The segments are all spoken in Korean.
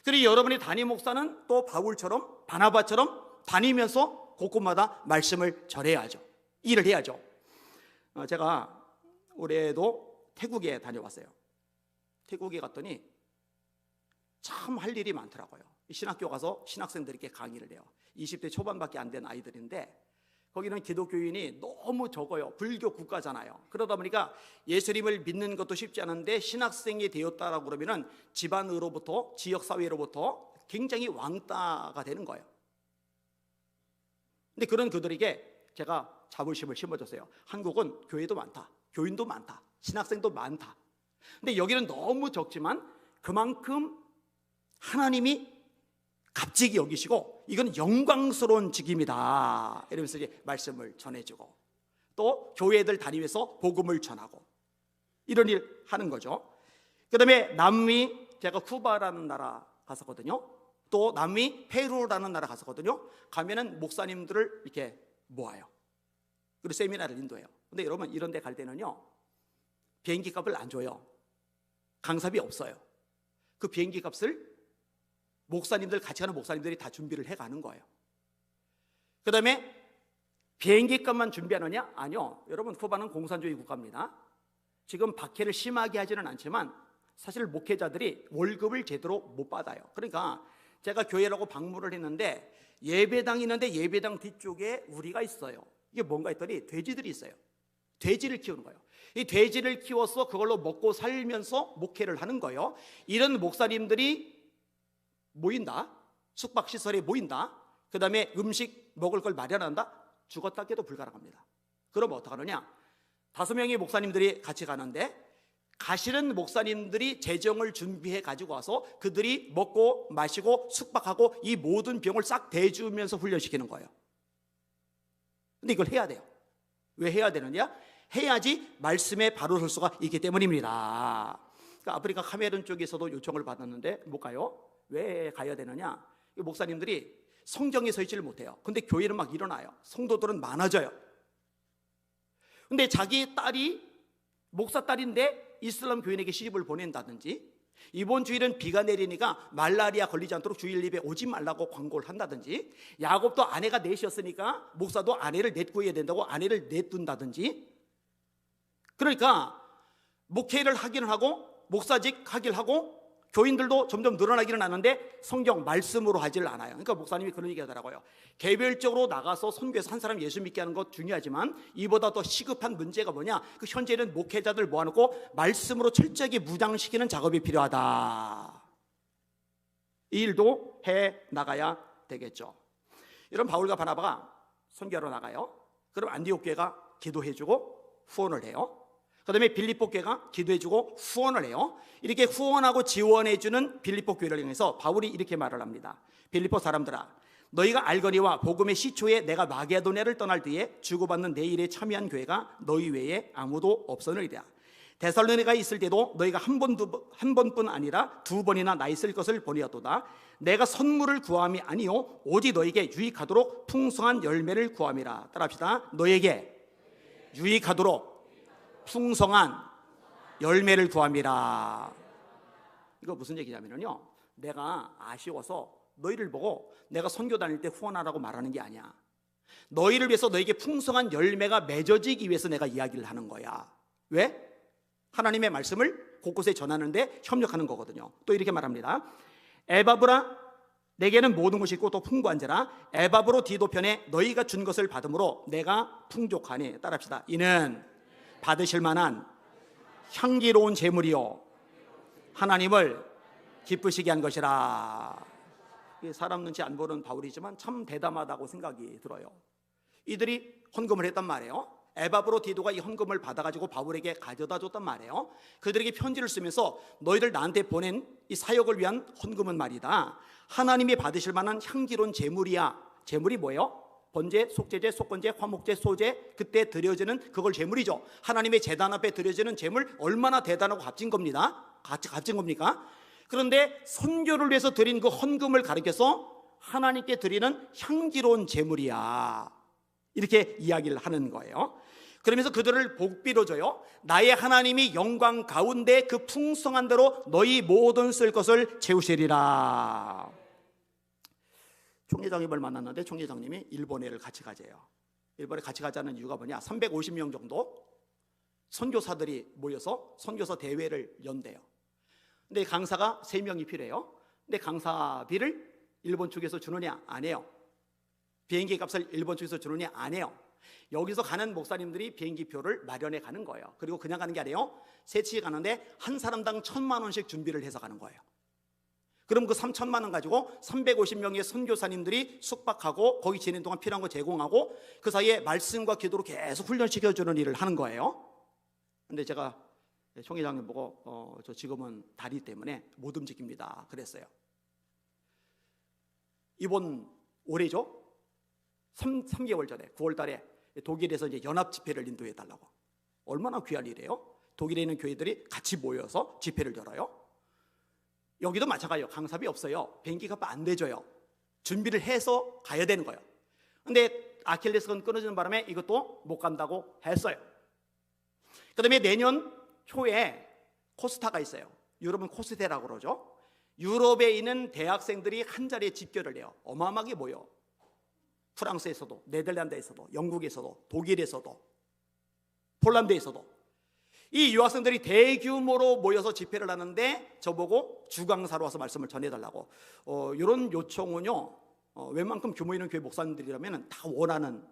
그리고 여러분이 담임 목사는 또 바울처럼 바나바처럼 다니면서 곳곳마다 말씀을 전해야죠. 일을 해야죠. 제가 올해도 태국에 다녀왔어요. 태국에 갔더니 참 할 일이 많더라고요. 신학교 가서 신학생들에게 강의를 해요. 20대 초반밖에 안 된 아이들인데 거기는 기독교인이 너무 적어요. 불교 국가잖아요. 그러다 보니까 예수님을 믿는 것도 쉽지 않은데 신학생이 되었다라고 그러면은 집안으로부터, 지역사회로부터 굉장히 왕따가 되는 거예요. 근데 그런 그들에게 제가 자부심을 심어줬어요. 한국은 교회도 많다, 교인도 많다, 신학생도 많다. 근데 여기는 너무 적지만 그만큼 하나님이 값지게 여기시고 이건 영광스러운 직임이다 이러면서 이제 말씀을 전해주고 또 교회들 다니면서 복음을 전하고 이런 일 하는 거죠. 그 다음에 남미, 제가 쿠바라는 나라 갔었거든요. 또 남미 페루라는 나라 갔었거든요. 가면은 목사님들을 이렇게 모아요. 그리고 세미나를 인도해요. 근데 여러분 이런 데 갈 때는요 비행기 값을 안 줘요. 강사비 없어요. 그 비행기 값을 목사님들, 같이 가는 목사님들이 다 준비를 해가는 거예요. 그 다음에 비행기 값만 준비하느냐? 아니요. 여러분 쿠바는 공산주의 국가입니다. 지금 박해를 심하게 하지는 않지만 사실 목회자들이 월급을 제대로 못 받아요. 그러니까 제가 교회라고 방문을 했는데 예배당이 있는데 예배당 뒤쪽에 우리가 있어요. 이게 뭔가 했더니 돼지들이 있어요. 돼지를 키우는 거예요. 이 돼지를 키워서 그걸로 먹고 살면서 목회를 하는 거예요. 이런 목사님들이 모인다, 숙박시설에 모인다, 그 다음에 음식 먹을 걸 마련한다, 죽었다 깨도 불가능합니다. 그럼 어떡하느냐? 5명의 목사님들이 같이 가는데 가시는 목사님들이 재정을 준비해 가지고 와서 그들이 먹고 마시고 숙박하고 이 모든 비용을 싹 대주면서 훈련시키는 거예요. 근데 이걸 해야 돼요. 왜 해야 되느냐? 해야지 말씀에 바로 설 수가 있기 때문입니다. 그러니까 아프리카 카메룬 쪽에서도 요청을 받았는데 못 가요. 왜 가야 되느냐? 목사님들이 성경에 서 있지를 못해요. 근데 교회는 막 일어나요. 성도들은 많아져요. 근데 자기 딸이 목사 딸인데 이슬람 교인에게 시집을 보낸다든지, 이번 주일은 비가 내리니까 말라리아 걸리지 않도록 주일 예배 오지 말라고 광고를 한다든지, 야곱도 아내가 넷이었으니까 목사도 아내를 넷 구해야 된다고 아내를 넷둔다든지, 그러니까 목회를 하기는 하고 목사직 하기를 하고 교인들도 점점 늘어나기는 하는데 성경 말씀으로 하질 않아요. 그러니까 목사님이 그런 얘기 하더라고요. 개별적으로 나가서 선교해서 한 사람 예수 믿게 하는 것 중요하지만 이보다 더 시급한 문제가 뭐냐? 그 현재는 목회자들 모아놓고 말씀으로 철저하게 무장시키는 작업이 필요하다. 이 일도 해 나가야 되겠죠. 이런 바울과 바나바가 선교하러 나가요. 그럼 안디옥 교회가 기도해주고 후원을 해요. 그 다음에 빌립보 교회가 기도해주고 후원을 해요. 이렇게 후원하고 지원해주는 빌립보 교회를 향해서 바울이 이렇게 말을 합니다. 빌립보 사람들아, 너희가 알거니와 복음의 시초에 내가 마게도냐를 떠날 때에 주고받는 내 일에 참여한 교회가 너희 외에 아무도 없었느니라. 데살로니가에 있을 때도 너희가 한 번뿐 아니라 2번이나 나 있을 것을 보내었도다. 내가 선물을 구함이 아니요 오직 너에게 유익하도록 풍성한 열매를 구함이라. 따라합시다. 너에게 유익하도록 풍성한 열매를 구함이라. 이거 무슨 얘기냐면요, 내가 아쉬워서 너희를 보고 내가 선교 다닐 때 후원하라고 말하는 게 아니야. 너희를 위해서 너에게 풍성한 열매가 맺어지기 위해서 내가 이야기를 하는 거야. 왜? 하나님의 말씀을 곳곳에 전하는데 협력하는 거거든요. 또 이렇게 말합니다. 에바브라, 내게는 모든 것이 있고 또 풍부한지라 에바브로 디도 편에 너희가 준 것을 받음으로 내가 풍족하니. 따라합시다. 이는 받으실 만한 향기로운 제물이요 하나님을 기쁘시게 한 것이라. 사람 눈치 안 보는 바울이지만 참 대담하다고 생각이 들어요. 이들이 헌금을 했단 말이에요. 에바브로 디도가 이 헌금을 받아가지고 바울에게 가져다 줬단 말이에요. 그들에게 편지를 쓰면서 너희들 나한테 보낸 이 사역을 위한 헌금은 말이다, 하나님이 받으실 만한 향기로운 제물이야. 제물이 뭐예요? 번제, 속제제, 속건제, 화목제, 소제, 그때 드려지는 그걸 제물이죠. 하나님의 제단 앞에 드려지는 제물 얼마나 대단하고 값진 겁니다. 값진 겁니까? 그런데 선교를 위해서 드린 그 헌금을 가리켜서 하나님께 드리는 향기로운 제물이야, 이렇게 이야기를 하는 거예요. 그러면서 그들을 복비로 줘요. 나의 하나님이 영광 가운데 그 풍성한 대로 너희 모든 쓸 것을 채우시리라. 총회장님을 만났는데 총회장님이 일본에를 같이 가재요. 일본에 같이 가자는 이유가 뭐냐, 350명 정도 선교사들이 모여서 선교사 대회를 연대요. 근데 강사가 3명이 필요해요. 근데 강사비를 일본 측에서 주느냐? 안 해요. 비행기 값을 일본 측에서 주느냐? 안 해요. 여기서 가는 목사님들이 비행기표를 마련해 가는 거예요. 그리고 그냥 가는 게 아니에요. 셋이 가는데 한 사람당 1,000만 원씩 준비를 해서 가는 거예요. 그럼 그 3,000만 원 가지고 350명의 선교사님들이 숙박하고 거기 지내는 동안 필요한 거 제공하고 그 사이에 말씀과 기도로 계속 훈련시켜주는 일을 하는 거예요. 근데 제가 총회장님 보고 저 지금은 다리 때문에 못 움직입니다 그랬어요. 이번 올해죠. 3개월 전에 9월 달에 독일에서 이제 연합 집회를 인도해 달라고. 얼마나 귀한 일이에요. 독일에 있는 교회들이 같이 모여서 집회를 열어요. 여기도 마찬가지예요. 강사비 없어요. 비행기 값 안 내줘요. 준비를 해서 가야 되는 거예요. 근데 아킬레스건 끊어지는 바람에 이것도 못 간다고 했어요. 그 다음에 내년 초에 코스타가 있어요. 유럽은 코스테라고 그러죠. 유럽에 있는 대학생들이 한 자리에 집결을 해요. 어마어마하게 모여. 프랑스에서도, 네덜란드에서도, 영국에서도, 독일에서도, 폴란드에서도 이 유학생들이 대규모로 모여서 집회를 하는데 저보고 주강사로 와서 말씀을 전해달라고. 이런 요청은요, 웬만큼 규모 있는 교회 목사님들이라면 다 원하는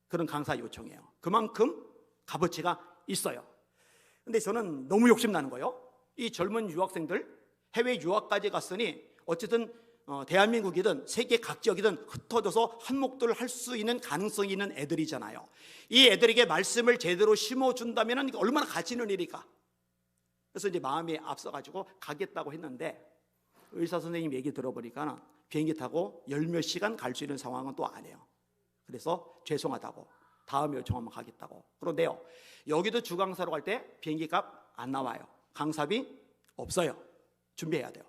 그런 강사 요청이에요. 그만큼 값어치가 있어요. 근데 저는 너무 욕심나는 거예요. 이 젊은 유학생들 해외 유학까지 갔으니 어쨌든 대한민국이든 세계 각 지역이든 흩어져서 한몫들을 할 수 있는 가능성이 있는 애들이잖아요. 이 애들에게 말씀을 제대로 심어준다면 얼마나 가치 있는 일일까. 그래서 이제 마음이 앞서가지고 가겠다고 했는데 의사 선생님 얘기 들어보니까 비행기 타고 10몇 시간 갈 수 있는 상황은 또 아니에요. 그래서 죄송하다고, 다음에 요청하면 가겠다고. 그런데요, 여기도 주강사로 갈 때 비행기 값 안 나와요. 강사비 없어요. 준비해야 돼요.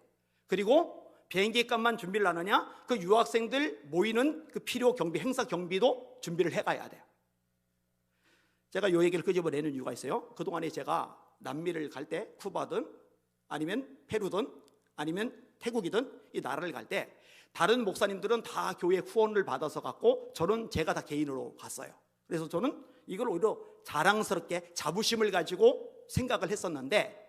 그리고 비행기 값만 준비를 하느냐, 그 유학생들 모이는 그 필요 경비, 행사 경비도 준비를 해가야 돼요. 제가 이 얘기를 끄집어내는 이유가 있어요. 그동안에 제가 남미를 갈 때, 쿠바든 아니면 페루든 아니면 태국이든 이 나라를 갈 때 다른 목사님들은 다 교회 후원을 받아서 갔고 저는 제가 다 개인으로 갔어요. 그래서 저는 이걸 오히려 자랑스럽게 자부심을 가지고 생각을 했었는데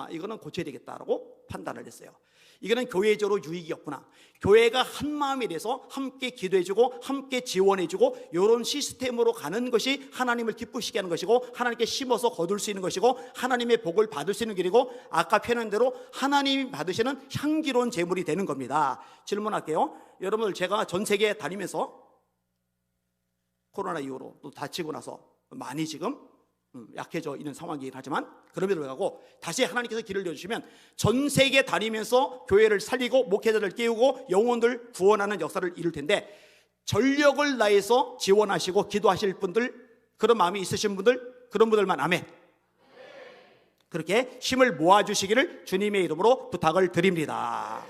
이거는 고쳐야 되겠다라고 판단을 했어요. 이거는 교회적으로 유익이 없구나. 교회가 한 마음이 돼서 함께 기도해주고 함께 지원해주고 이런 시스템으로 가는 것이 하나님을 기쁘시게 하는 것이고 하나님께 심어서 거둘 수 있는 것이고 하나님의 복을 받을 수 있는 길이고 아까 표현한 대로 하나님이 받으시는 향기로운 제물이 되는 겁니다. 질문할게요. 여러분들, 제가 전 세계 다니면서 코로나 이후로 또 다치고 나서 많이 지금 약해져 있는 상황이긴 하지만 그럼에도 불구하고 다시 하나님께서 길을 내주시면 전 세계 다니면서 교회를 살리고 목회자를 깨우고 영혼들 구원하는 역사를 이룰 텐데 전력을 다해서 지원하시고 기도하실 분들, 그런 마음이 있으신 분들, 그런 분들만 아멘. 그렇게 힘을 모아주시기를 주님의 이름으로 부탁을 드립니다.